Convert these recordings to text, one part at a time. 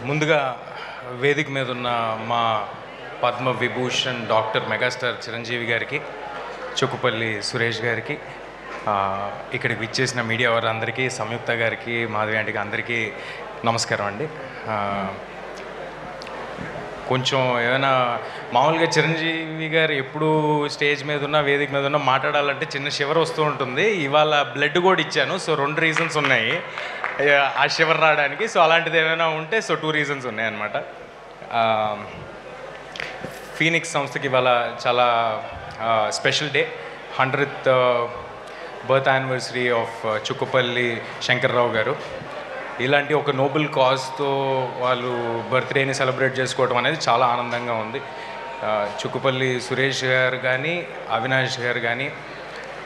ముందుగా వేదిక మీద ఉన్న మా పద్మ విభూషణ్ డాక్టర్ మెగాస్టార్ చిరంజీవి గారికి, చుక్కుపల్లి సురేష్ గారికి, ఇక్కడికి విచ్చేసిన మీడియా వారందరికీ, సంయుక్త గారికి, మాధవి ఆంటీకి అందరికీ నమస్కారం అండి. కొంచెం ఏమైనా మామూలుగా చిరంజీవి గారు ఎప్పుడు స్టేజ్ మీద ఉన్న వేదిక మీద ఉన్న మాట్లాడాలంటే చిన్న షివర్ వస్తూ ఉంటుంది. ఇవాళ బ్లడ్ కూడా ఇచ్చాను. సో 2 రీజన్స్ ఉన్నాయి ఆ షివర్ రావడానికి. సో అలాంటిది ఏమైనా ఉంటే 2 రీజన్స్ ఉన్నాయన్నమాట. ఫీనిక్స్ సంస్థకి ఇవాళ చాలా special day, 100th birth anniversary of Chukkupalli Shankar Rao గారు. ఇలాంటి ఒక నోబెల్ కాజ్తో వాళ్ళు బర్త్డేని సెలబ్రేట్ చేసుకోవడం అనేది చాలా ఆనందంగా ఉంది. చుక్కుపల్లి సురేష్ గారు కానీ, అవినాష్ గారు కానీ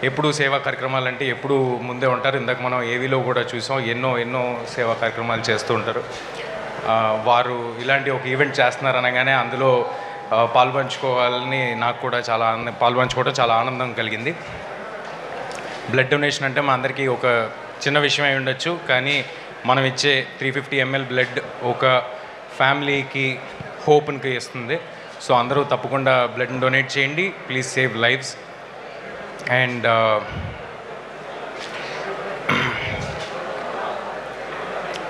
ఎప్పుడు సేవా కార్యక్రమాలు అంటే ఎప్పుడు ముందే ఉంటారు. ఇందాక మనం ఏవీలో కూడా చూసాం, ఎన్నో సేవా కార్యక్రమాలు చేస్తూ ఉంటారు. వారు ఇలాంటి ఒక ఈవెంట్ చేస్తున్నారు అనగానే అందులో పాల్పంచుకోవాలని నాకు కూడా పాల్పంచుకోవడం చాలా ఆనందం కలిగింది. బ్లడ్ డొనేషన్ అంటే మా అందరికీ ఒక చిన్న విషయం అయి ఉండొచ్చు, కానీ మనం ఇచ్చే 350 ml బ్లడ్ ఒక ఫ్యామిలీకి హోప్కి ఇస్తుంది. సో అందరూ తప్పకుండా బ్లడ్ని డొనేట్ చేయండి. Please save lives. And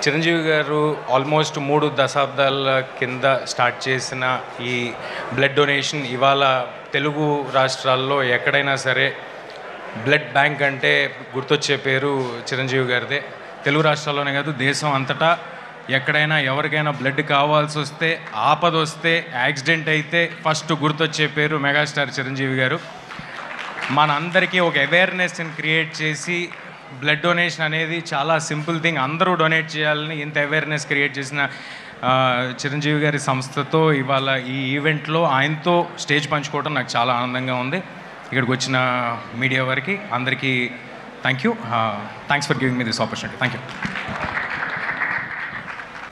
Chiranjeevi గారు ఆల్మోస్ట్ 3 దశాబ్దాల కింద స్టార్ట్ చేసిన ఈ బ్లడ్ డొనేషన్ ఇవాళ తెలుగు రాష్ట్రాల్లో ఎక్కడైనా సరే బ్లడ్ బ్యాంక్ అంటే గుర్తొచ్చే పేరు చిరంజీవి గారిదే. తెలుగు రాష్ట్రాల్లోనే కాదు, దేశం అంతటా ఎక్కడైనా ఎవరికైనా బ్లడ్ కావాల్సి వస్తే, ఆపద వస్తే, యాక్సిడెంట్ అయితే ఫస్ట్ గుర్తొచ్చే పేరు మెగాస్టార్ చిరంజీవి గారు. మనందరికీ ఒక అవేర్నెస్ని క్రియేట్ చేసి బ్లడ్ డొనేషన్ అనేది చాలా సింపుల్ థింగ్, అందరూ డొనేట్ చేయాలని ఇంత అవేర్నెస్ క్రియేట్ చేసిన చిరంజీవి గారి సంస్థతో ఇవాళ ఈ ఈవెంట్లో ఆయనతో స్టేజ్ పంచుకోవడం నాకు చాలా ఆనందంగా ఉంది. ఇక్కడికి వచ్చిన మీడియా వారికి అందరికీ thank you. Thanks for giving me this opportunity. Thank you.